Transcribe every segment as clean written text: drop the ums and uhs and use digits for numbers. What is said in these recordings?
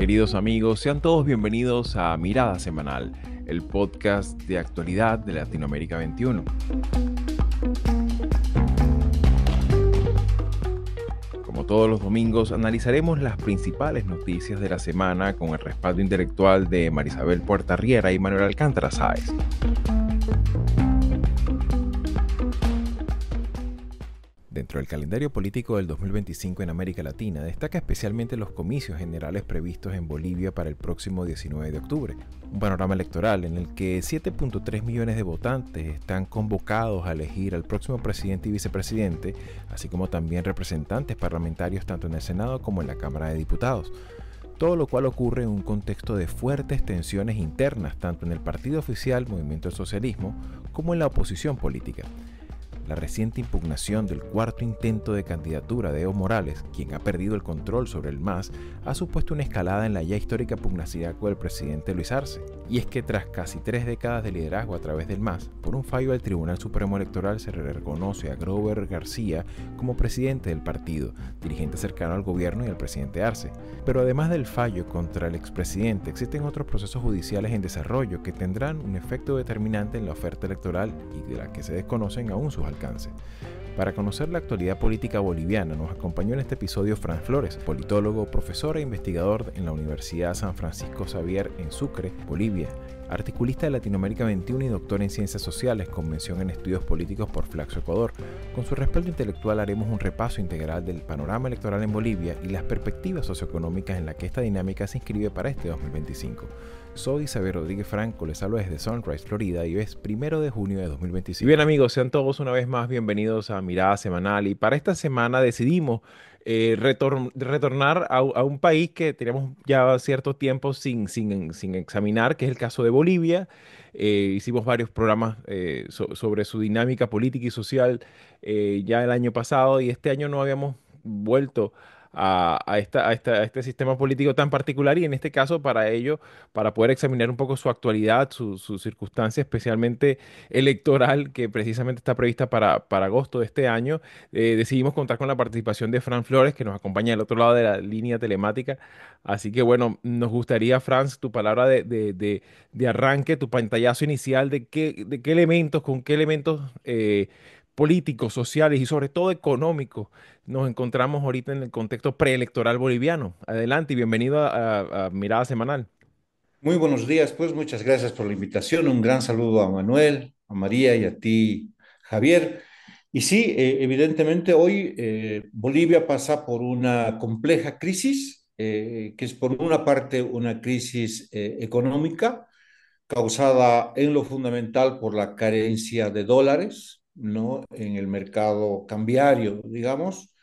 Queridos amigos, sean todos bienvenidos a Mirada Semanal, el podcast de actualidad de Latinoamérica 21. Como todos los domingos, analizaremos las principales noticias de la semana con el respaldo intelectual de Marisabel Puertarriera y Manuel Alcántara Sáez. Dentro del calendario político del 2025 en América Latina, destaca especialmente los comicios generales previstos en Bolivia para el próximo 19 de octubre. Un panorama electoral en el que 7.3 millones de votantes están convocados a elegir al próximo presidente y vicepresidente, así como también representantes parlamentarios tanto en el Senado como en la Cámara de Diputados. Todo lo cual ocurre en un contexto de fuertes tensiones internas, tanto en el partido oficial Movimiento del Socialismo, como en la oposición política. La reciente impugnación del cuarto intento de candidatura de Evo Morales, quien ha perdido el control sobre el MAS, ha supuesto una escalada en la ya histórica pugnacidad con el presidente Luis Arce. Y es que tras casi 3 décadas de liderazgo a través del MAS, por un fallo del Tribunal Supremo Electoral se reconoce a Grover García como presidente del partido, dirigente cercano al gobierno y al presidente Arce. Pero además del fallo contra el expresidente, existen otros procesos judiciales en desarrollo que tendrán un efecto determinante en la oferta electoral y de la que se desconocen aún sus alcances. Para conocer la actualidad política boliviana nos acompañó en este episodio Fran Flores, politólogo, profesor e investigador en la Universidad San Francisco Xavier en Sucre, Bolivia, articulista de Latinoamérica 21 y doctor en Ciencias Sociales con mención en Estudios Políticos por Flaxo Ecuador. Con su respaldo intelectual haremos un repaso integral del panorama electoral en Bolivia y las perspectivas socioeconómicas en las que esta dinámica se inscribe para este 2025. Soy Isabel Rodríguez Franco, les hablo desde Sunrise, Florida, y es 1 de junio de 2025. Y bien amigos, sean todos una vez más bienvenidos a Mirada Semanal. Y para esta semana decidimos retornar a un país que teníamos ya cierto tiempo sin examinar, que es el caso de Bolivia. Hicimos varios programas sobre su dinámica política y social ya el año pasado, y este año no habíamos vuelto a este sistema político tan particular, y en este caso para ello, para poder examinar un poco su actualidad, su circunstancia especialmente electoral que precisamente está prevista para agosto de este año, decidimos contar con la participación de Fran Flores, que nos acompaña del otro lado de la línea telemática. Así que bueno, nos gustaría, Franz, tu palabra de arranque, tu pantallazo inicial de qué elementos, con qué elementos políticos, sociales y sobre todo económicos nos encontramos ahorita en el contexto preelectoral boliviano. Adelante y bienvenido a Mirada Semanal. Muy buenos días, pues muchas gracias por la invitación. Un gran saludo a Manuel, a María y a ti, Javier. Y sí, evidentemente hoy Bolivia pasa por una compleja crisis, que es por una parte una crisis económica causada en lo fundamental por la carencia de dólares, ¿no? En el mercado cambiario, digamos,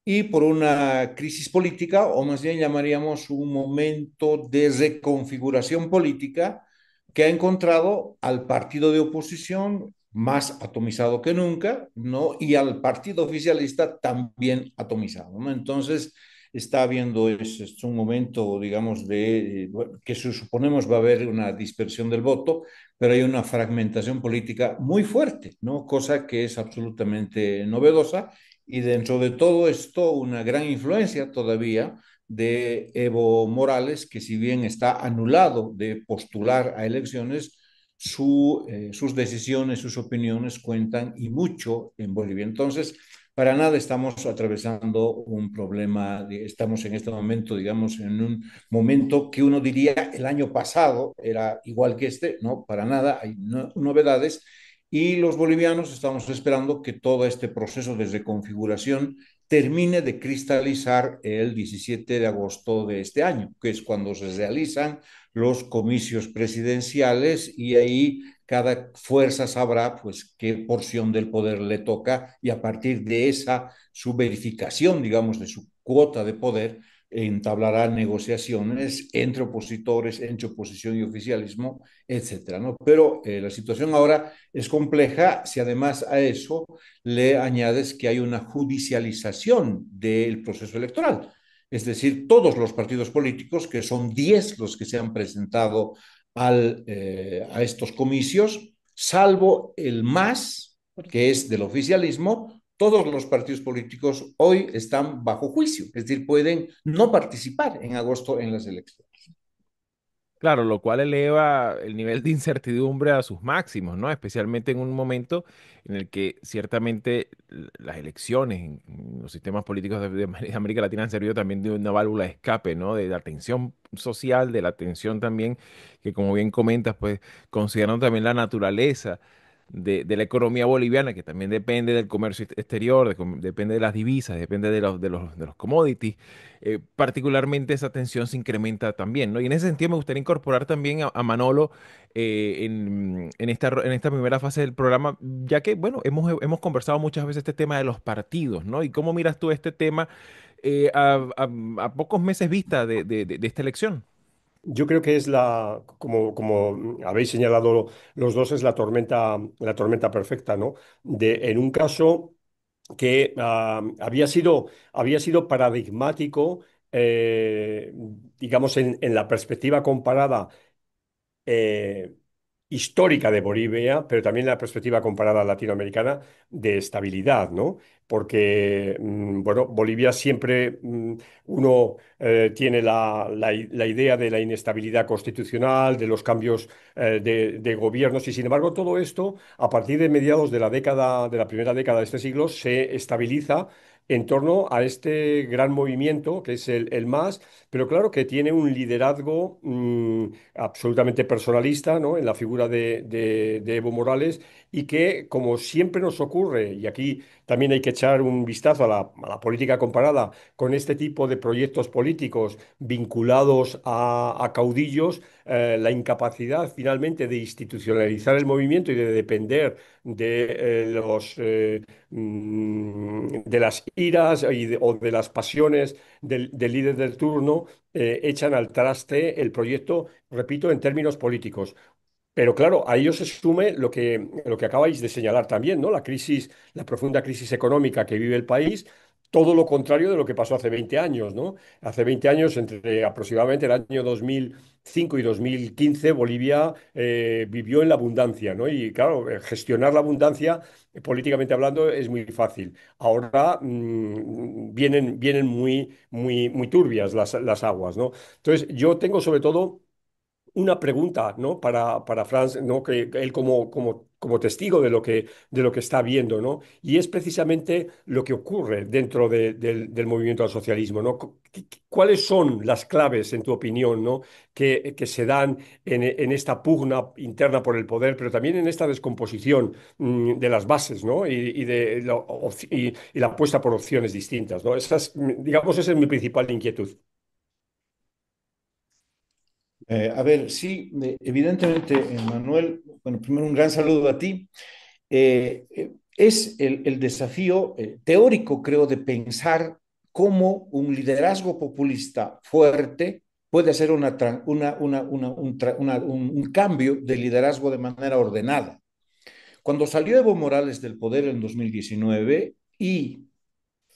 y por una crisis política, o más bien llamaríamos un momento de reconfiguración política que ha encontrado al partido de oposición más atomizado que nunca, ¿no? Y al partido oficialista también atomizado, ¿no? Entonces, está habiendo es un momento, digamos, bueno, que suponemos va a haber una dispersión del voto, pero hay una fragmentación política muy fuerte, ¿no? Cosa que es absolutamente novedosa, y dentro de todo esto una gran influencia todavía de Evo Morales, que si bien está anulado de postular a elecciones, sus decisiones, sus opiniones cuentan y mucho en Bolivia. Entonces, para nada estamos atravesando un problema, estamos en este momento, digamos, en un momento que uno diría el año pasado era igual que este, no, para nada, hay novedades, y los bolivianos estamos esperando que todo este proceso de reconfiguración termine de cristalizar el 17 de agosto de este año, que es cuando se realizan los comicios presidenciales, y ahí cada fuerza sabrá pues qué porción del poder le toca, y a partir de esa su verificación, digamos, de su cuota de poder, entablará negociaciones entre opositores, entre oposición y oficialismo, etcétera, ¿no? Pero la situación ahora es compleja si además a eso le añades que hay una judicialización del proceso electoral. Es decir, todos los partidos políticos, que son 10 los que se han presentado a estos comicios, salvo el MAS, que es del oficialismo, todos los partidos políticos hoy están bajo juicio, es decir, pueden no participar en agosto en las elecciones. Claro, lo cual eleva el nivel de incertidumbre a sus máximos, ¿no? Especialmente en un momento en el que ciertamente las elecciones en los sistemas políticos de América Latina han servido también de una válvula de escape, ¿no? De la tensión social, de la tensión también que, como bien comentas, pues considerando también la naturaleza de la economía boliviana, que también depende del comercio exterior, depende de las divisas, depende de los commodities. Particularmente esa tensión se incrementa también, ¿no? Y en ese sentido me gustaría incorporar también a Manolo en esta primera fase del programa, ya que, bueno, hemos conversado muchas veces este tema de los partidos, ¿no? ¿Y cómo miras tú este tema a pocos meses vista de esta elección? Yo creo que es como habéis señalado los dos, es la tormenta perfecta, ¿no? En un caso que había sido paradigmático, digamos, en la perspectiva comparada eh, histórica de Bolivia, pero también la perspectiva comparada latinoamericana de estabilidad, ¿no? Porque, bueno, Bolivia siempre uno tiene la idea de la inestabilidad constitucional, de los cambios de gobiernos, y sin embargo todo esto, a partir de mediados de la primera década de este siglo, se estabiliza en torno a este gran movimiento que es el MAS, pero claro que tiene un liderazgo absolutamente personalista, ¿no? En la figura de Evo Morales y que, como siempre nos ocurre, y aquí también hay que echar un vistazo a la política comparada con este tipo de proyectos políticos vinculados a caudillos, la incapacidad finalmente de institucionalizar el movimiento y de depender de las iras o de las pasiones del líder del turno, echan al traste el proyecto, repito, en términos políticos. Pero claro, a ello se sume lo que acabáis de señalar también, ¿no? La crisis, la profunda crisis económica que vive el país, todo lo contrario de lo que pasó hace 20 años, ¿no? Hace 20 años, entre aproximadamente el año 2005 y 2015, Bolivia vivió en la abundancia, ¿no? Y claro, gestionar la abundancia, políticamente hablando, es muy fácil. Ahora vienen muy turbias las aguas, ¿no? Entonces, yo tengo sobre todo una pregunta, ¿no? Para Franz, ¿no? Que él como testigo de lo que está viendo, ¿no? Y es precisamente lo que ocurre dentro del movimiento al socialismo, ¿no? ¿Cuáles son las claves, en tu opinión, ¿no? Que se dan en esta pugna interna por el poder, pero también en esta descomposición de las bases, ¿no? Y la apuesta por opciones distintas, ¿no? Digamos, esa es mi principal inquietud. A ver, sí, evidentemente, Manuel, bueno, primero un gran saludo a ti. Es el desafío teórico, creo, de pensar cómo un liderazgo populista fuerte puede hacer un cambio de liderazgo de manera ordenada. Cuando salió Evo Morales del poder en 2019 y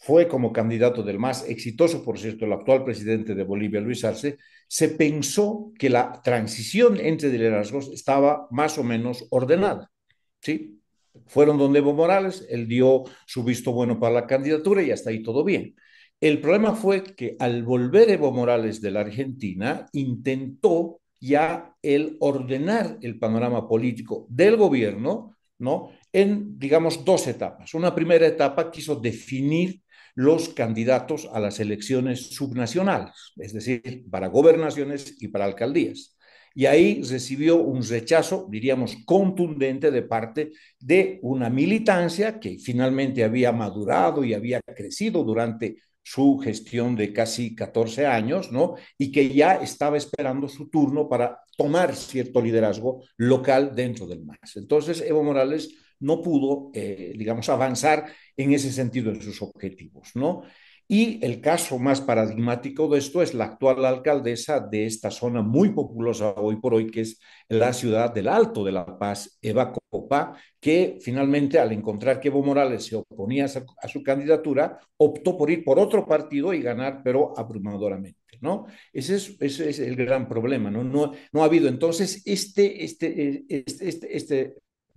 fue como candidato del más exitoso, por cierto, el actual presidente de Bolivia, Luis Arce, se pensó que la transición entre liderazgos estaba más o menos ordenada, ¿sí? Fueron donde Evo Morales, él dio su visto bueno para la candidatura y hasta ahí todo bien. El problema fue que al volver Evo Morales de la Argentina, intentó ya el ordenar el panorama político del gobierno, ¿no? En, digamos, dos etapas. Una primera etapa quiso definir los candidatos a las elecciones subnacionales, es decir, para gobernaciones y para alcaldías. Y ahí recibió un rechazo, diríamos, contundente de parte de una militancia que finalmente había madurado y había crecido durante su gestión de casi 14 años, ¿no? Y que ya estaba esperando su turno para tomar cierto liderazgo local dentro del MAS. Entonces, Evo Morales no pudo, digamos, avanzar en ese sentido en sus objetivos, ¿no? Y el caso más paradigmático de esto es la actual alcaldesa de esta zona muy populosa hoy por hoy, que es la ciudad del Alto de La Paz, Eva Copa, que finalmente al encontrar que Evo Morales se oponía a su candidatura, optó por ir por otro partido y ganar, pero abrumadoramente, ¿no? Ese es el gran problema, ¿no? No ha habido entonces este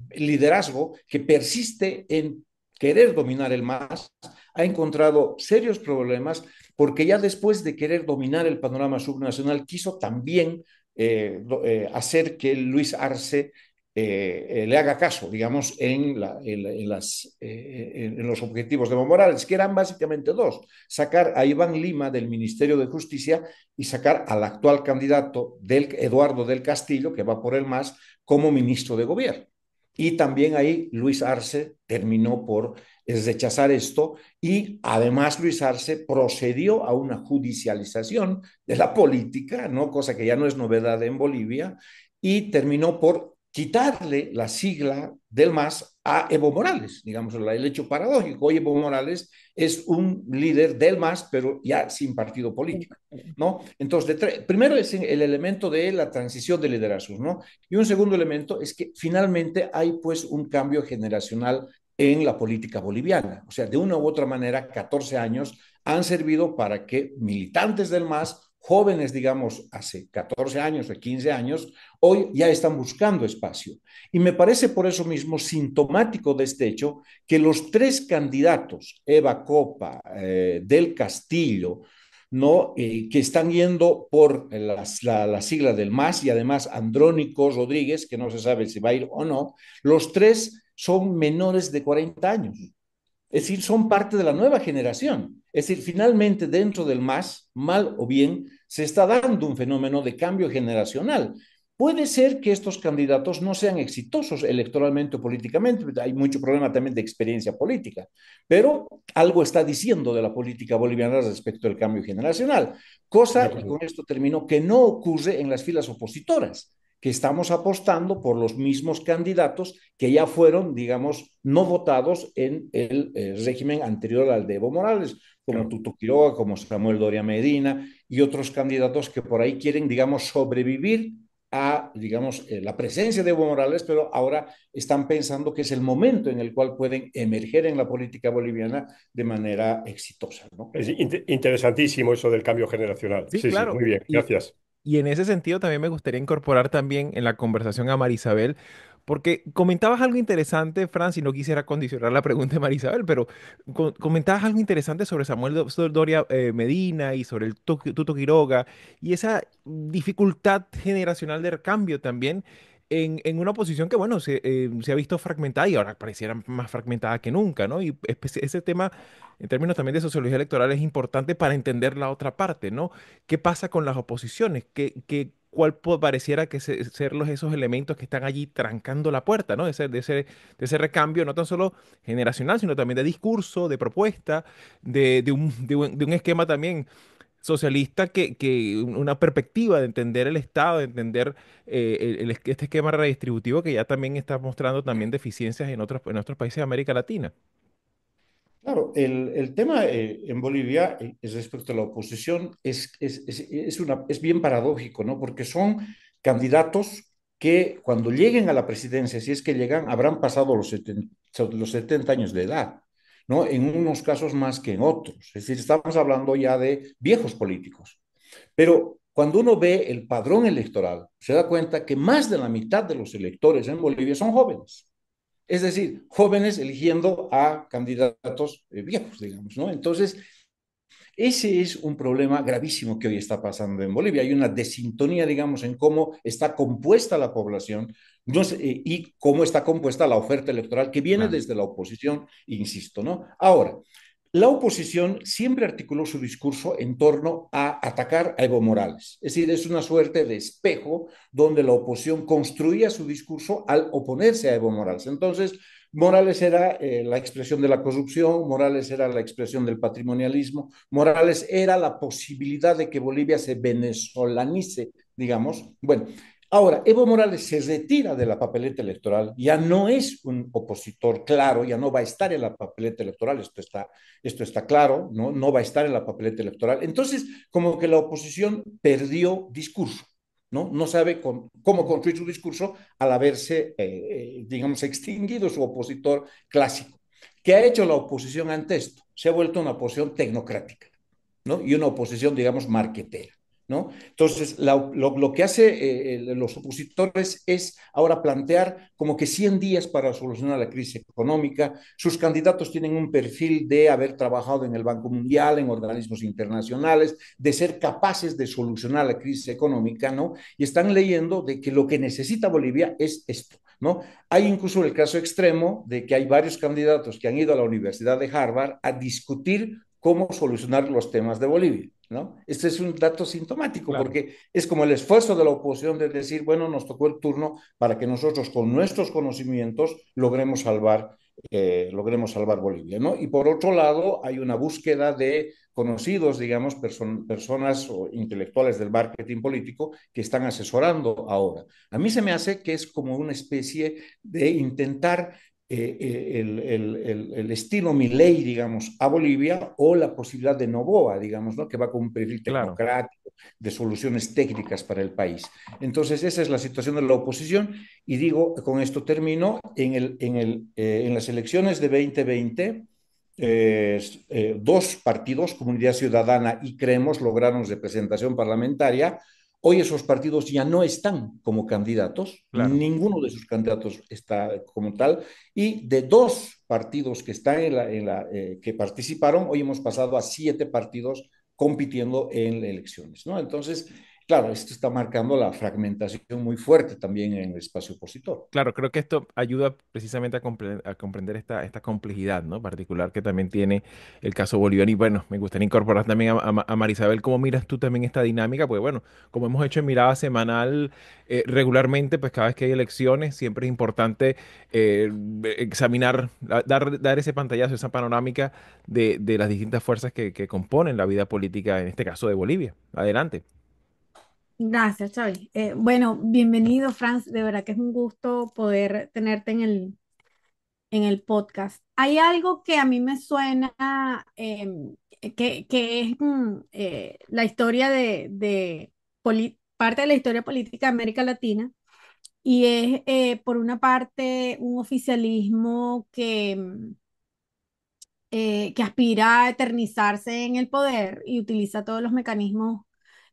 liderazgo que persiste en querer dominar el MAS, ha encontrado serios problemas porque ya después de querer dominar el panorama subnacional, quiso también hacer que Luis Arce le haga caso, digamos, en los objetivos de Evo Morales, que eran básicamente dos: sacar a Iván Lima del Ministerio de Justicia y sacar al actual candidato Eduardo del Castillo, que va por el MAS, como ministro de gobierno. Y también ahí Luis Arce terminó por rechazar esto, y además Luis Arce procedió a una judicialización de la política, ¿no? Cosa que ya no es novedad en Bolivia, y terminó por quitarle la sigla del MAS a Evo Morales, digamos, el hecho paradójico. Hoy Evo Morales es un líder del MAS, pero ya sin partido político, ¿no? Entonces, primero es el elemento de la transición de liderazgos, ¿no? Y un segundo elemento es que finalmente hay pues un cambio generacional en la política boliviana. O sea, de una u otra manera, 14 años han servido para que militantes del MAS, jóvenes, digamos, hace 14 años o 15 años, hoy ya están buscando espacio. Y me parece por eso mismo sintomático de este hecho que los tres candidatos, Eva Copa, del Castillo, ¿no? Que están yendo por la sigla del MAS, y además Andrónico Rodríguez, que no se sabe si va a ir o no, los tres son menores de 40 años. Es decir, son parte de la nueva generación. Es decir, finalmente dentro del MAS, mal o bien, se está dando un fenómeno de cambio generacional. Puede ser que estos candidatos no sean exitosos electoralmente o políticamente, hay mucho problema también de experiencia política, pero algo está diciendo de la política boliviana respecto al cambio generacional, De cosa, y acuerdo. con esto termino, que no ocurre en las filas opositoras, que estamos apostando por los mismos candidatos que ya fueron, digamos, no votados en el régimen anterior al de Evo Morales, como Claro. Tuto Quiroga, como Samuel Doria Medina y otros candidatos que por ahí quieren, digamos, sobrevivir a, digamos, la presencia de Evo Morales, pero ahora están pensando que es el momento en el cual pueden emerger en la política boliviana de manera exitosa, ¿no? Es interesantísimo eso del cambio generacional. Sí, Sí, sí, claro. muy bien, gracias. Y en ese sentido también me gustaría incorporar también en la conversación a Marisabel, porque comentabas algo interesante, Francis, no quisiera condicionar la pregunta de Marisabel, pero comentabas algo interesante sobre Doria Medina y sobre el Tuto Quiroga y esa dificultad generacional de recambio también en una oposición que, bueno, se ha visto fragmentada y ahora pareciera más fragmentada que nunca, ¿no? Y ese tema, en términos también de sociología electoral, es importante para entender la otra parte, ¿no? ¿Qué pasa con las oposiciones? ¿Cuál pareciera que ser esos elementos que están allí trancando la puerta, ¿no? De ese recambio, no tan solo generacional, sino también de discurso, de propuesta, de un esquema también socialista una perspectiva de entender el Estado, de entender este esquema redistributivo que ya también está mostrando también deficiencias en otros países de América Latina. Claro, el tema en Bolivia respecto a la oposición es bien paradójico, ¿no? Porque son candidatos que cuando lleguen a la presidencia, si es que llegan, habrán pasado los 70 años de edad, ¿no? En unos casos más que en otros. Es decir, estamos hablando ya de viejos políticos. Pero cuando uno ve el padrón electoral, se da cuenta que más de la mitad de los electores en Bolivia son jóvenes. Es decir, jóvenes eligiendo a candidatos viejos, digamos, ¿no? Entonces, ese es un problema gravísimo que hoy está pasando en Bolivia. Hay una desintonía, digamos, en cómo está compuesta la población, no sé, y cómo está compuesta la oferta electoral que viene Claro. desde la oposición, insisto, ¿no? Ahora, la oposición siempre articuló su discurso en torno a atacar a Evo Morales. Es decir, es una suerte de espejo donde la oposición construía su discurso al oponerse a Evo Morales. Entonces, Morales era la expresión de la corrupción, Morales era la expresión del patrimonialismo, Morales era la posibilidad de que Bolivia se venezolanice, digamos. Bueno, ahora, Evo Morales se retira de la papeleta electoral, ya no es un opositor claro, ya no va a estar en la papeleta electoral, esto está claro, ¿no? No va a estar en la papeleta electoral. Entonces, como que la oposición perdió discurso, ¿no? No sabe cómo construir su discurso al haberse, digamos, extinguido su opositor clásico. ¿Qué ha hecho la oposición ante esto? Se ha vuelto una oposición tecnocrática, ¿no? Y una oposición, digamos, marquetera. ¿no? Entonces, lo que hace los opositores es ahora plantear como que 100 días para solucionar la crisis económica. Sus candidatos tienen un perfil de haber trabajado en el Banco Mundial, en organismos internacionales, de ser capaces de solucionar la crisis económica, ¿no? Y están leyendo de que lo que necesita Bolivia es esto, ¿no? Hay incluso el caso extremo de que hay varios candidatos que han ido a la Universidad de Harvard a discutir cómo solucionar los temas de Bolivia, ¿no? Este es un dato sintomático Claro. porque es como el esfuerzo de la oposición de decir, bueno, nos tocó el turno para que nosotros con nuestros conocimientos logremos salvar Bolivia, ¿no? Y por otro lado, hay una búsqueda de conocidos, digamos, personas o intelectuales del marketing político que están asesorando ahora. A mí se me hace que es como una especie de intentar el estilo Milei, digamos, a Bolivia o la posibilidad de Noboa, digamos, ¿no? Que va con un perfil Claro. tecnocrático de soluciones técnicas para el país. Entonces, esa es la situación de la oposición y digo, con esto termino, en las elecciones de 2020, dos partidos, Comunidad Ciudadana y Creemos, lograron representación parlamentaria. Hoy esos partidos ya no están como candidatos, Claro. ninguno de sus candidatos está como tal, y de dos partidos que están que participaron, hoy hemos pasado a 7 partidos compitiendo en elecciones, ¿no? Entonces, claro, esto está marcando la fragmentación muy fuerte también en el espacio opositor. Claro, creo que esto ayuda precisamente a comprender esta complejidad, ¿no? Particular que también tiene el caso boliviano. Y bueno, me gustaría incorporar también a Marisabel. ¿Cómo miras tú también esta dinámica? Pues bueno, como hemos hecho en Mirada Semanal regularmente, pues cada vez que hay elecciones, siempre es importante examinar, dar ese pantallazo, esa panorámica de las distintas fuerzas que componen la vida política, en este caso de Bolivia. Adelante. Gracias, Xavi. Bueno, bienvenido, Franz. De verdad que es un gusto poder tenerte en el podcast. Hay algo que a mí me suena, que es la historia parte de la historia política de América Latina, y es, por una parte, un oficialismo que aspira a eternizarse en el poder y utiliza todos los mecanismos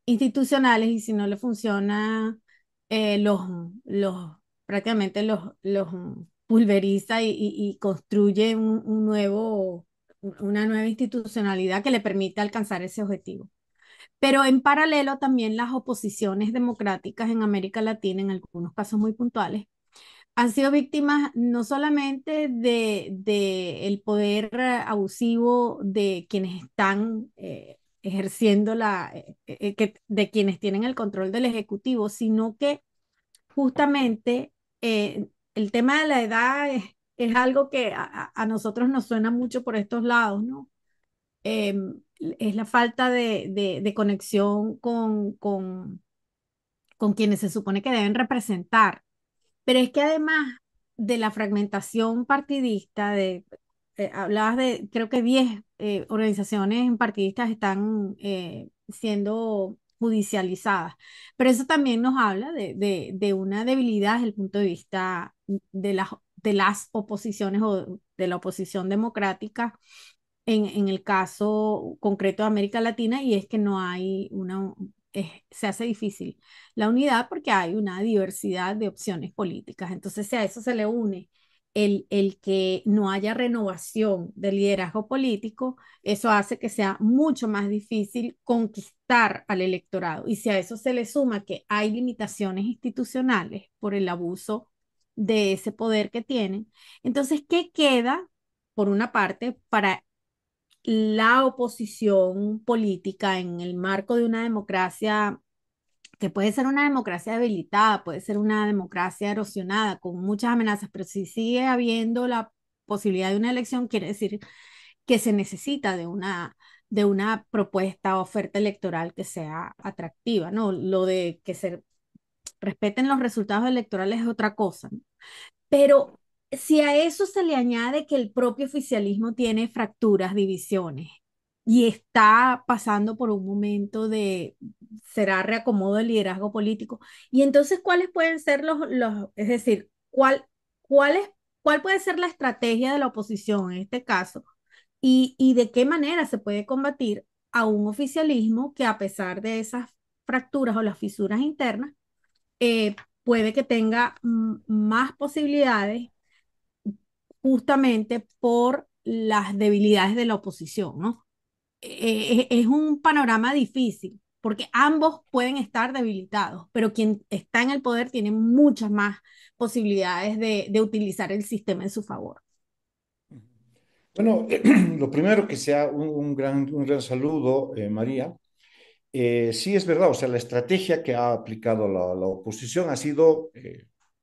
institucionales, y si no le funciona, los prácticamente los pulveriza y construye una nueva institucionalidad que le permite alcanzar ese objetivo. Pero en paralelo también las oposiciones democráticas en América Latina, en algunos casos muy puntuales, han sido víctimas no solamente de el poder abusivo de quienes están ejerciendo de quienes tienen el control del Ejecutivo, sino que justamente el tema de la edad es algo que a nosotros nos suena mucho por estos lados, ¿no? Es la falta de conexión con quienes se supone que deben representar. Pero es que además de la fragmentación partidista, hablabas de, creo que 10 organizaciones partidistas están siendo judicializadas, pero eso también nos habla de una debilidad desde el punto de vista de las oposiciones o de la oposición democrática en el caso concreto de América Latina, y es que no hay se hace difícil la unidad porque hay una diversidad de opciones políticas. Entonces, si a eso se le une el que no haya renovación del liderazgo político, eso hace que sea mucho más difícil conquistar al electorado. Y si a eso se le suma que hay limitaciones institucionales por el abuso de ese poder que tienen, entonces, ¿qué queda, por una parte, para la oposición política en el marco de una democracia que puede ser una democracia debilitada, puede ser una democracia erosionada, con muchas amenazas, pero si sigue habiendo la posibilidad de una elección, quiere decir que se necesita de una propuesta o oferta electoral que sea atractiva, ¿no? Lo de que se respeten los resultados electorales es otra cosa, ¿no? Pero si a eso se le añade que el propio oficialismo tiene fracturas, divisiones, y está pasando por un momento será reacomodo del liderazgo político, y entonces, ¿cuáles pueden ser es decir, cuál es, cuál puede ser la estrategia de la oposición en este caso? Y de qué manera se puede combatir a un oficialismo que, a pesar de esas fracturas o las fisuras internas, puede que tenga más posibilidades justamente por las debilidades de la oposición, ¿no? Es un panorama difícil, porque ambos pueden estar debilitados, pero quien está en el poder tiene muchas más posibilidades de utilizar el sistema en su favor. Bueno, lo primero que sea un gran saludo, María. Sí, es verdad, o sea, la estrategia que ha aplicado la oposición ha sido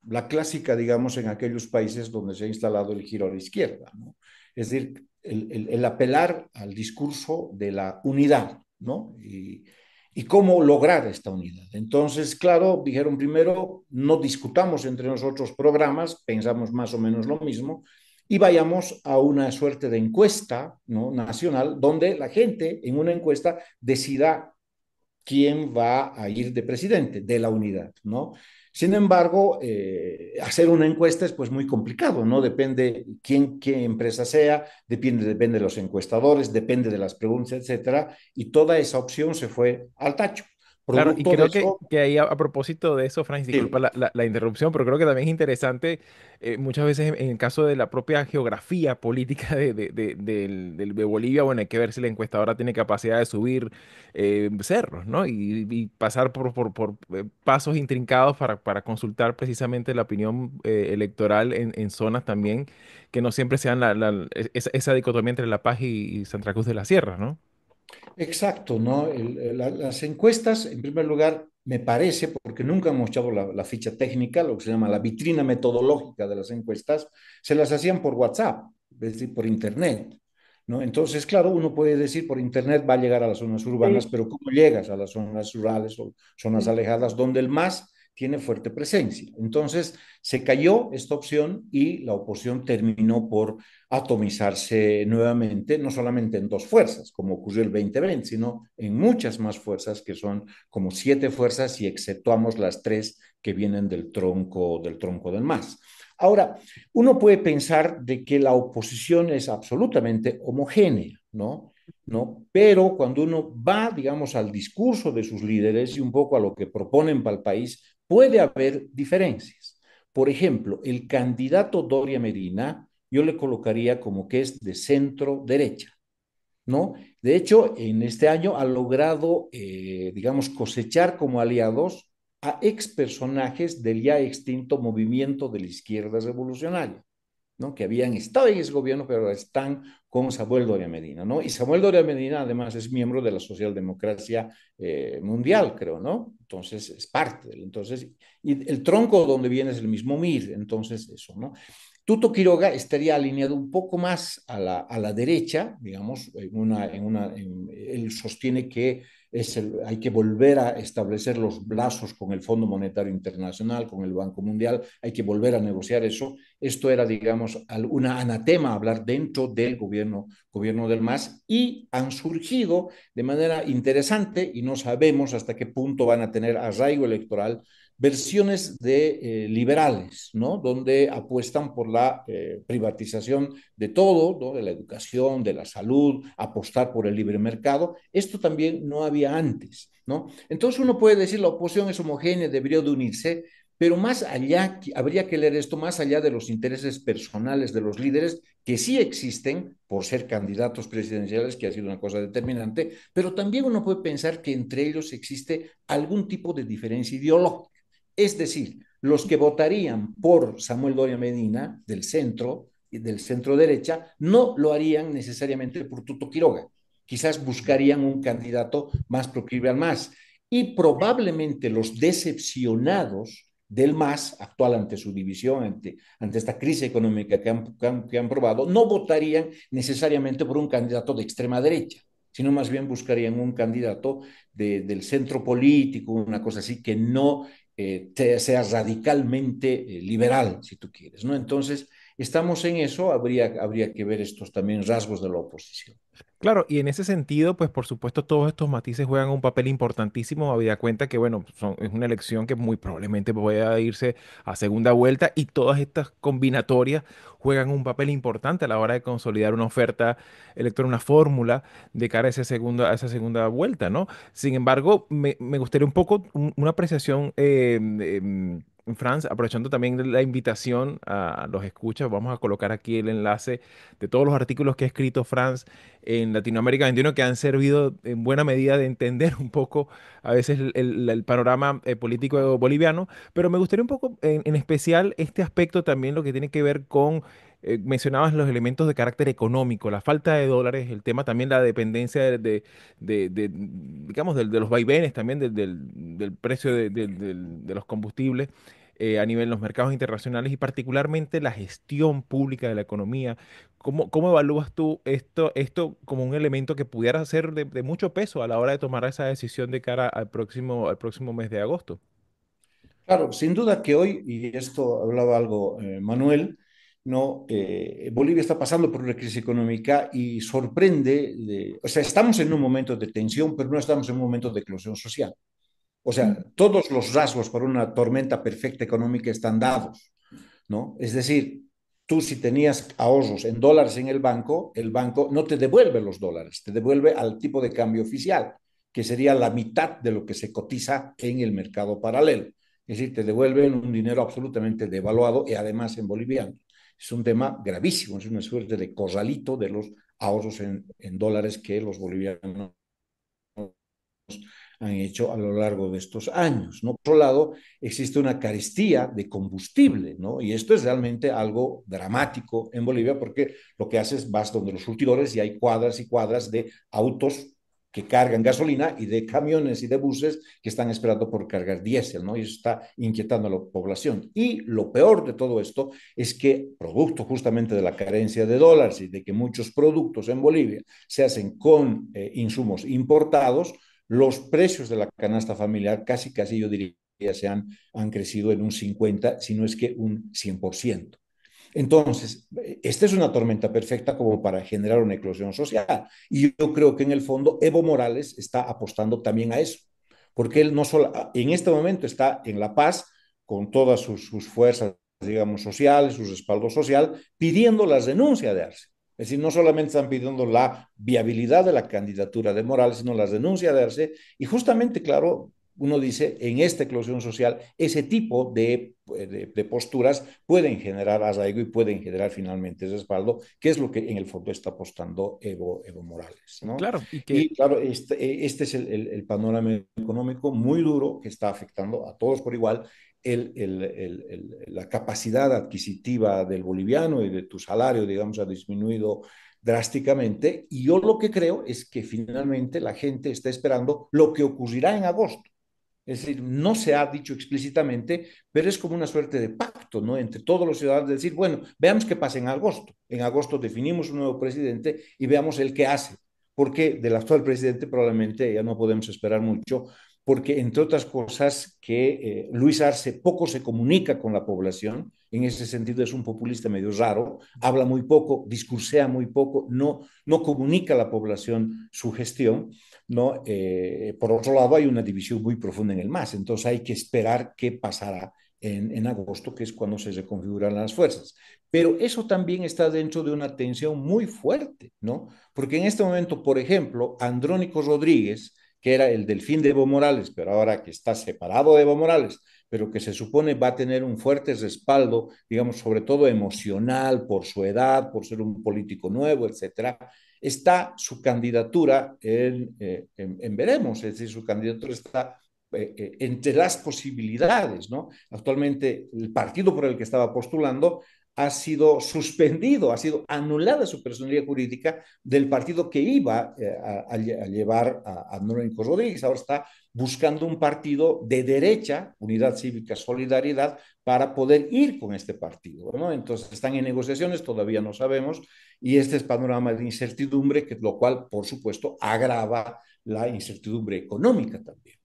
la clásica, digamos, en aquellos países donde se ha instalado el giro a la izquierda, ¿no? Es decir, el apelar al discurso de la unidad, ¿no? Y cómo lograr esta unidad. Entonces, claro, dijeron primero, no discutamos entre nosotros programas, pensamos más o menos lo mismo, y vayamos a una suerte de encuesta, ¿no?, nacional, donde la gente en una encuesta decida quién va a ir de presidente de la unidad, ¿no? Sin embargo, hacer una encuesta es pues muy complicado, ¿no? Depende qué empresa sea, depende de los encuestadores, depende de las preguntas, etcétera, y toda esa opción se fue al tacho. Claro, y Producto de creo que, eso, que ahí a propósito de eso, Francis, disculpa sí, la interrupción, pero creo que también es interesante muchas veces en el caso de la propia geografía política de Bolivia, bueno, hay que ver si la encuestadora tiene capacidad de subir cerros, ¿no? Y pasar por pasos intrincados para consultar precisamente la opinión electoral en zonas también que no siempre sean esa dicotomía entre La Paz y Santa Cruz de la Sierra, ¿no? exacto, ¿no? Las encuestas, en primer lugar, me parece, porque nunca hemos echado la ficha técnica, lo que se llama la vitrina metodológica de las encuestas, se las hacían por WhatsApp, es decir, por Internet, ¿no? Entonces, claro, uno puede decir por Internet va a llegar a las zonas urbanas, Sí, pero ¿cómo llegas a las zonas rurales o zonas sí. alejadas donde el MAS tiene fuerte presencia? Entonces, se cayó esta opción y la oposición terminó por atomizarse nuevamente, no solamente en dos fuerzas, como ocurrió el 2020, sino en muchas más fuerzas, que son como 7 fuerzas, si exceptuamos las 3 que vienen del tronco del MAS. Ahora, uno puede pensar de que la oposición es absolutamente homogénea, ¿no? ¿No? Pero cuando uno va, digamos, al discurso de sus líderes y un poco a lo que proponen para el país, puede haber diferencias. Por ejemplo, el candidato Doria Medina yo le colocaría como que es de centro derecha, ¿no? De hecho, en este año ha logrado, digamos, cosechar como aliados a ex personajes del ya extinto movimiento de la izquierda revolucionaria, ¿no? Que habían estado en ese gobierno, pero están con Samuel Doria Medina, ¿no? Y Samuel Doria Medina además es miembro de la socialdemocracia mundial, creo, ¿no? Entonces es parte de él. Entonces, y el tronco donde viene es el mismo MIR, entonces eso, ¿no? Tuto Quiroga estaría alineado un poco más a la derecha, digamos, él sostiene que hay que volver a establecer los lazos con el Fondo Monetario Internacional, con el Banco Mundial, hay que volver a negociar eso. Esto era, digamos, una anatema hablar dentro del gobierno del MAS, y han surgido de manera interesante, y no sabemos hasta qué punto van a tener arraigo electoral, versiones de liberales, ¿no? Donde apuestan por la privatización de todo, ¿no? De la educación, de la salud, apostar por el libre mercado. Esto también no había antes, ¿no? Entonces uno puede decir la oposición es homogénea, debería de unirse, pero más allá, habría que leer esto más allá de los intereses personales de los líderes, que sí existen por ser candidatos presidenciales, que ha sido una cosa determinante, pero también uno puede pensar que entre ellos existe algún tipo de diferencia ideológica. Es decir, los que votarían por Samuel Doria Medina del centro derecha, no lo harían necesariamente por Tuto Quiroga. Quizás buscarían un candidato más proclive al MAS. Y probablemente los decepcionados del MAS, actual ante su división, ante esta crisis económica que han probado, no votarían necesariamente por un candidato de extrema derecha, sino más bien buscarían un candidato del centro político, una cosa así, que no sea radicalmente liberal, si tú quieres, ¿no? Entonces, estamos en eso, habría que ver estos también rasgos de la oposición. Claro, y en ese sentido, pues por supuesto todos estos matices juegan un papel importantísimo, habida cuenta que, bueno, es una elección que muy probablemente pueda irse a segunda vuelta y todas estas combinatorias juegan un papel importante a la hora de consolidar una oferta electoral, una fórmula de cara a esa segunda vuelta, ¿no? Sin embargo, me gustaría un poco una apreciación, Franz, aprovechando también la invitación a los escuchas, vamos a colocar aquí el enlace de todos los artículos que ha escrito Franz en Latinoamérica 21 que han servido en buena medida de entender un poco a veces el panorama político boliviano, pero me gustaría un poco en especial este aspecto también lo que tiene que ver con, mencionabas los elementos de carácter económico, la falta de dólares, el tema también la dependencia digamos, de los vaivenes también del precio de los combustibles. A nivel de los mercados internacionales y particularmente la gestión pública de la economía. ¿Cómo evalúas tú esto como un elemento que pudiera ser de mucho peso a la hora de tomar esa decisión de cara al próximo mes de agosto? Claro, sin duda que hoy, y esto hablaba algo Manuel, no, Bolivia está pasando por una crisis económica y sorprende, o sea, estamos en un momento de tensión, pero no estamos en un momento de eclosión social. O sea, todos los rasgos para una tormenta perfecta económica están dados, ¿no? Es decir, tú si tenías ahorros en dólares en el banco no te devuelve los dólares, te devuelve al tipo de cambio oficial, que sería la mitad de lo que se cotiza en el mercado paralelo. Es decir, te devuelven un dinero absolutamente devaluado y además en boliviano. Es un tema gravísimo, es una suerte de corralito de los ahorros en dólares que los bolivianos han hecho a lo largo de estos años, ¿no? Por otro lado, existe una carestía de combustible, ¿no? Y esto es realmente algo dramático en Bolivia porque lo que haces, vas donde los surtidores y hay cuadras y cuadras de autos que cargan gasolina y de camiones y de buses que están esperando por cargar diésel, ¿no? Y eso está inquietando a la población. Y lo peor de todo esto es que, producto justamente de la carencia de dólares y de que muchos productos en Bolivia se hacen con insumos importados, los precios de la canasta familiar casi yo diría han crecido en un 50, si no es que un 100%. Entonces, esta es una tormenta perfecta como para generar una eclosión social. Y yo creo que en el fondo Evo Morales está apostando también a eso, porque él no solo, en este momento está en La Paz con todas sus fuerzas, digamos, sociales, su respaldo social, pidiendo la renuncia de Arce. Es decir, no solamente están pidiendo la viabilidad de la candidatura de Morales, sino la renuncia de Arce. Y justamente, claro, uno dice, en esta eclosión social, ese tipo de posturas pueden generar arraigo y pueden generar finalmente respaldo, que es lo que en el fondo está apostando Evo Morales, ¿no? Claro, y que Y claro, este es el panorama económico muy duro que está afectando a todos por igual. La capacidad adquisitiva del boliviano y de tu salario, digamos, ha disminuido drásticamente. Y yo lo que creo es que finalmente la gente está esperando lo que ocurrirá en agosto. Es decir, no se ha dicho explícitamente, pero es como una suerte de pacto, ¿no? Entre todos los ciudadanos, de decir, bueno, veamos qué pasa en agosto. En agosto definimos un nuevo presidente y veamos el qué hace. Porque del actual presidente probablemente ya no podemos esperar mucho, porque entre otras cosas que Luis Arce poco se comunica con la población, en ese sentido es un populista medio raro, habla muy poco, discursea muy poco, no comunica a la población su gestión, ¿no? Por otro lado, hay una división muy profunda en el MAS, entonces hay que esperar qué pasará en agosto, que es cuando se reconfiguran las fuerzas. Pero eso también está dentro de una tensión muy fuerte, ¿no? Porque en este momento, por ejemplo, Andrónico Rodríguez, que era el delfín de Evo Morales, pero ahora que está separado de Evo Morales, pero que se supone va a tener un fuerte respaldo, digamos, sobre todo emocional, por su edad, por ser un político nuevo, etcétera, está su candidatura en veremos, es decir, su candidatura está entre las posibilidades, ¿no? Actualmente el partido por el que estaba postulando ha sido suspendido, ha sido anulada su personalidad jurídica del partido que iba a llevar a Andrónico Rodríguez. Ahora está buscando un partido de derecha, Unidad Cívica Solidaridad, para poder ir con este partido, ¿no? Entonces están en negociaciones, todavía no sabemos, y este es panorama de incertidumbre, que, lo cual, por supuesto, agrava la incertidumbre económica también.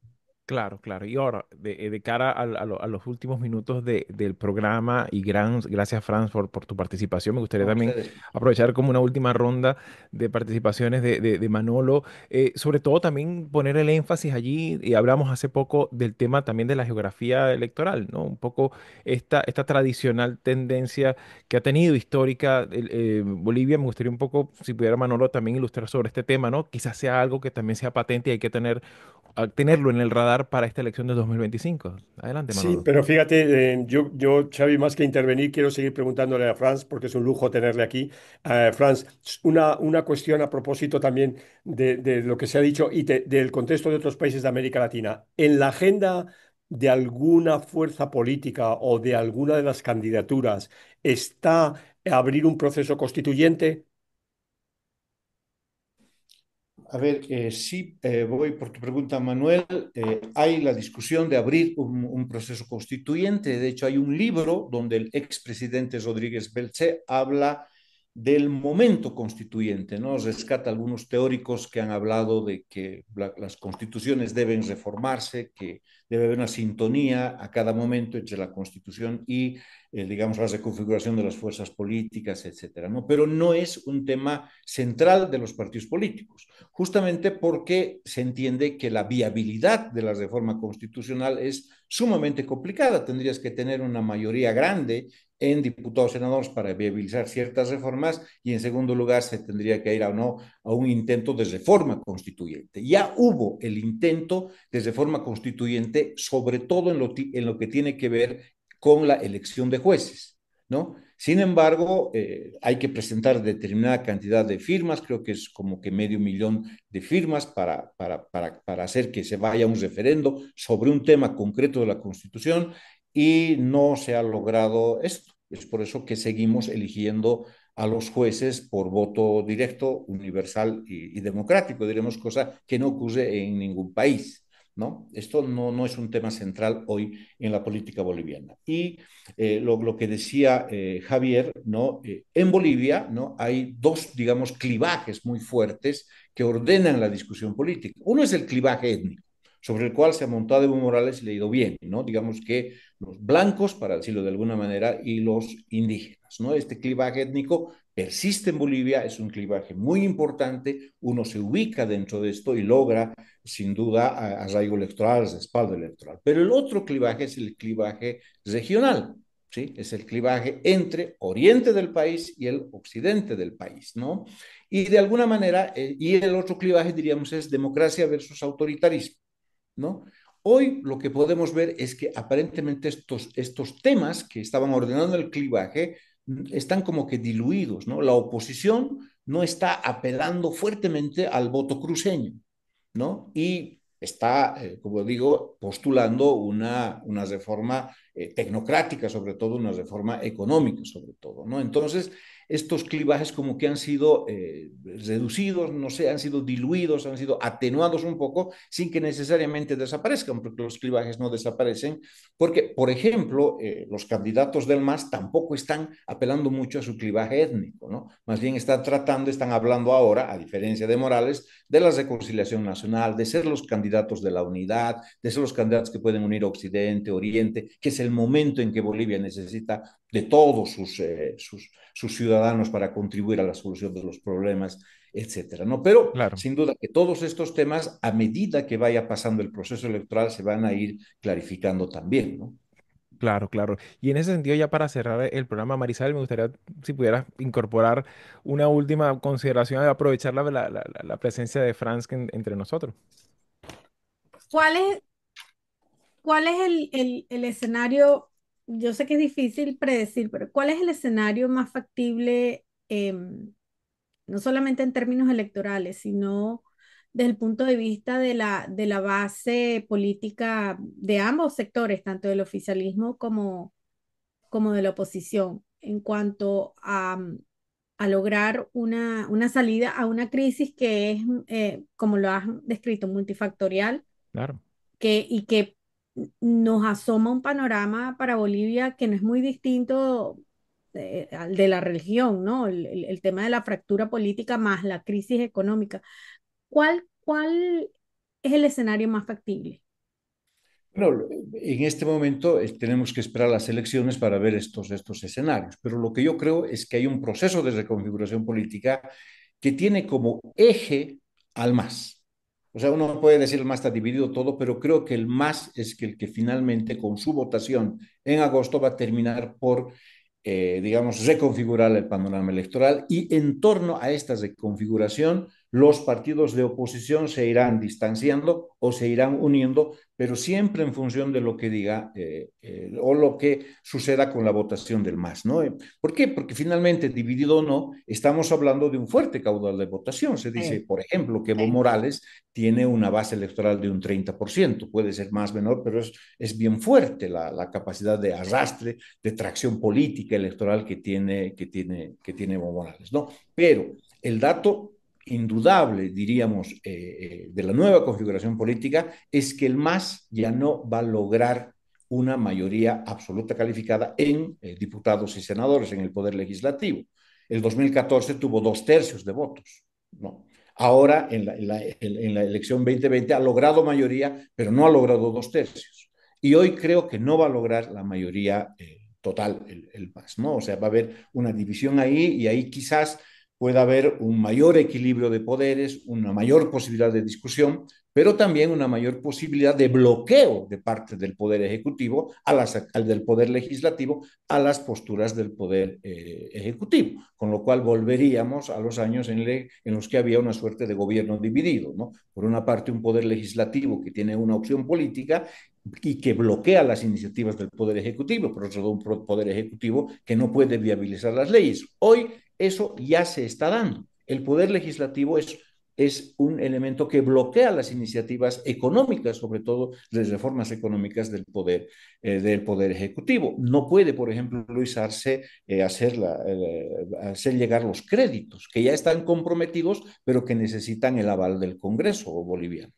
Claro, claro. Y ahora, de cara a los últimos minutos del programa, y gracias, Franz, por tu participación, me gustaría A también ustedes. aprovechar como una última ronda de participaciones de Manolo, sobre todo también poner el énfasis allí, y hablamos hace poco del tema también de la geografía electoral, ¿no? Un poco esta tradicional tendencia que ha tenido histórica Bolivia. Me gustaría un poco, si pudiera Manolo también ilustrar sobre este tema, ¿no? Quizás sea algo que también sea patente y hay que tenerlo en el radar para esta elección de 2025. Adelante, Sí, Manolo. pero fíjate, yo, Xavi, más que intervenir, quiero seguir preguntándole a Franz, porque es un lujo tenerle aquí. Franz, una cuestión a propósito también de lo que se ha dicho y del contexto de otros países de América Latina. En la agenda de alguna fuerza política o de alguna de las candidaturas está abrir un proceso constituyente. A ver, sí, voy por tu pregunta, Manuel. Hay la discusión de abrir un proceso constituyente. De hecho, hay un libro donde el expresidente Rodríguez Belché habla del momento constituyente, ¿no? Rescata algunos teóricos que han hablado de que las constituciones deben reformarse, que debe haber una sintonía a cada momento entre la constitución y, digamos, la reconfiguración de las fuerzas políticas, etcétera, ¿no? Pero no es un tema central de los partidos políticos, justamente porque se entiende que la viabilidad de la reforma constitucional es sumamente complicada. Tendrías que tener una mayoría grande en diputados y senadores para viabilizar ciertas reformas, y en segundo lugar se tendría que ir o no a un intento de reforma constituyente. Ya hubo el intento de reforma constituyente, sobre todo en lo que tiene que ver con la elección de jueces, ¿no? Sin embargo, hay que presentar determinada cantidad de firmas, creo que es como que 500.000 de firmas para hacer que se vaya a un referendo sobre un tema concreto de la Constitución, y no se ha logrado esto. Es por eso que seguimos eligiendo a los jueces por voto directo, universal y democrático, diremos, cosa que no ocurre en ningún país, ¿no? Esto no es un tema central hoy en la política boliviana. Y lo que decía Javier, ¿no? En Bolivia, ¿no? Hay dos, digamos, clivajes muy fuertes que ordenan la discusión política. Uno es el clivaje étnico, sobre el cual se ha montado Evo Morales y le ha ido bien, ¿no? Digamos que los blancos, para decirlo de alguna manera, y los indígenas, ¿no? Este clivaje étnico persiste en Bolivia, es un clivaje muy importante, uno se ubica dentro de esto y logra, sin duda, arraigo electoral, respaldo electoral. Pero el otro clivaje es el clivaje regional, ¿sí? Es el clivaje entre oriente del país y el occidente del país, ¿no? Y de alguna manera, y el otro clivaje, diríamos, es democracia versus autoritarismo, ¿no? Hoy lo que podemos ver es que aparentemente estos temas que estaban ordenando el clivaje están como que diluidos, ¿no? La oposición no está apelando fuertemente al voto cruceño, ¿no? Y está, como digo, postulando una reforma tecnocrática, sobre todo una reforma económica, sobre todo, ¿no? Entonces, estos clivajes como que han sido reducidos, no sé, han sido diluidos, han sido atenuados un poco, sin que necesariamente desaparezcan, porque los clivajes no desaparecen, porque, por ejemplo, los candidatos del MAS tampoco están apelando mucho a su clivaje étnico, ¿no? Más bien están hablando ahora, a diferencia de Morales, de la reconciliación nacional, de ser los candidatos de la unidad, de ser los candidatos que pueden unir Occidente, Oriente, que es el momento en que Bolivia necesita de todos sus ciudadanos para contribuir a la solución de los problemas, etcétera, ¿no? Pero Claro, sin duda que todos estos temas, a medida que vaya pasando el proceso electoral, se van a ir clarificando también, ¿no? claro, claro. Y en ese sentido, ya para cerrar el programa, Marisabel, me gustaría si pudieras incorporar una última consideración y aprovechar la presencia de Franz entre nosotros. ¿Cuál es, cuál es el escenario? Yo sé que es difícil predecir, pero ¿cuál es el escenario más factible, no solamente en términos electorales, sino desde el punto de vista de la base política de ambos sectores, tanto del oficialismo como de la oposición, en cuanto a lograr una salida a una crisis que es, como lo has descrito, multifactorial, Claro, y que nos asoma un panorama para Bolivia que no es muy distinto al de la religión, ¿no? El tema de la fractura política más la crisis económica. ¿Cuál es el escenario más factible? Bueno, en este momento tenemos que esperar las elecciones para ver estos escenarios, pero lo que yo creo es que hay un proceso de reconfiguración política que tiene como eje al MAS. O sea, uno puede decir el MAS está dividido todo, pero creo que el MAS es que el que finalmente con su votación en agosto va a terminar por, digamos, reconfigurar el panorama electoral y en torno a esta reconfiguración los partidos de oposición se irán distanciando o se irán uniendo, pero siempre en función de lo que diga o lo que suceda con la votación del MAS, ¿no? ¿Por qué? Porque finalmente, dividido o no, estamos hablando de un fuerte caudal de votación. Se dice, Sí, por ejemplo, que Evo sí. Morales tiene una base electoral de un 30%, puede ser más o menor, pero es bien fuerte la capacidad de arrastre, de tracción política electoral que tiene Evo Morales, ¿no? Pero el dato indudable, diríamos, de la nueva configuración política es que el MAS ya no va a lograr una mayoría absoluta calificada en diputados y senadores en el Poder Legislativo. El 2014 tuvo 2/3 de votos, ¿no? Ahora, en la elección 2020, ha logrado mayoría, pero no ha logrado 2/3. Y hoy creo que no va a lograr la mayoría total el MAS, ¿no? O sea, va a haber una división ahí y ahí quizás pueda haber un mayor equilibrio de poderes, una mayor posibilidad de discusión, pero también una mayor posibilidad de bloqueo de parte del Poder Ejecutivo, al del Poder Legislativo, a las posturas del Poder Ejecutivo, con lo cual volveríamos a los años en los que había una suerte de gobierno dividido, ¿no? Por una parte, un Poder Legislativo que tiene una opción política y que bloquea las iniciativas del Poder Ejecutivo, por otro lado, un Poder Ejecutivo que no puede viabilizar las leyes. Hoy eso ya se está dando. El Poder Legislativo es un elemento que bloquea las iniciativas económicas, sobre todo las reformas económicas del poder Ejecutivo. No puede, por ejemplo, usarse, hacer llegar los créditos, que ya están comprometidos, pero que necesitan el aval del Congreso boliviano,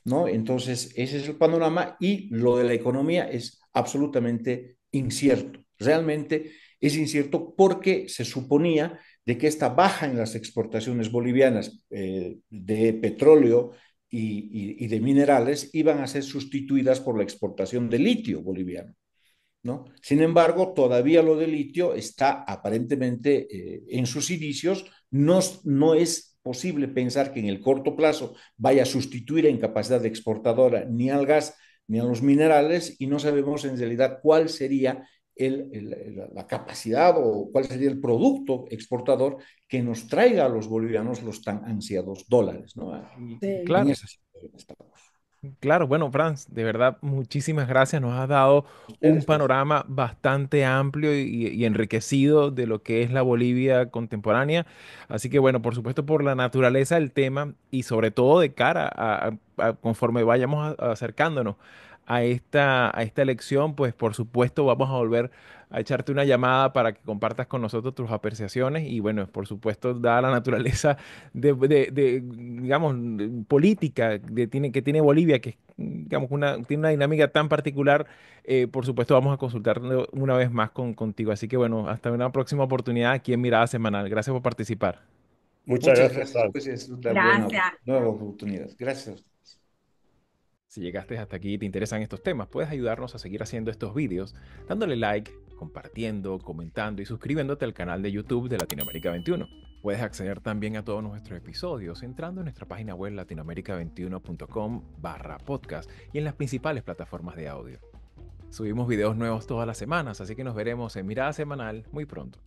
¿no? Entonces, ese es el panorama y lo de la economía es absolutamente incierto. Realmente es incierto porque se suponía de que esta baja en las exportaciones bolivianas de petróleo y de minerales iban a ser sustituidas por la exportación de litio boliviano, ¿no? Sin embargo, todavía lo de litio está aparentemente en sus inicios. No es posible pensar que en el corto plazo vaya a sustituir en capacidad exportadora ni al gas ni a los minerales y no sabemos en realidad cuál sería la capacidad o cuál sería el producto exportador que nos traiga a los bolivianos los tan ansiados dólares, ¿no? Y Sí. en Claro. esa situación estamos. Claro, bueno, Franz, de verdad, muchísimas gracias. Nos has dado un Ustedes, pues. panorama bastante amplio y enriquecido de lo que es la Bolivia contemporánea. Así que, bueno, por supuesto, por la naturaleza del tema y sobre todo de cara conforme vayamos acercándonos a esta elección, pues por supuesto vamos a volver a echarte una llamada para que compartas con nosotros tus apreciaciones y, bueno, por supuesto, dada la naturaleza digamos, política que tiene Bolivia, que es, digamos, tiene una dinámica tan particular, por supuesto vamos a consultar una vez más contigo. Así que bueno, hasta una próxima oportunidad aquí en Mirada Semanal. Gracias por participar. Muchas Muchas gracias, gracias, Fran. pues es una buena Gracias. nueva oportunidad. Gracias a ustedes. Si llegaste hasta aquí y te interesan estos temas, puedes ayudarnos a seguir haciendo estos vídeos dándole like, compartiendo, comentando y suscribiéndote al canal de YouTube de Latinoamérica 21. Puedes acceder también a todos nuestros episodios entrando en nuestra página web latinoamerica21.com/podcast y en las principales plataformas de audio. Subimos videos nuevos todas las semanas, así que nos veremos en Mirada Semanal muy pronto.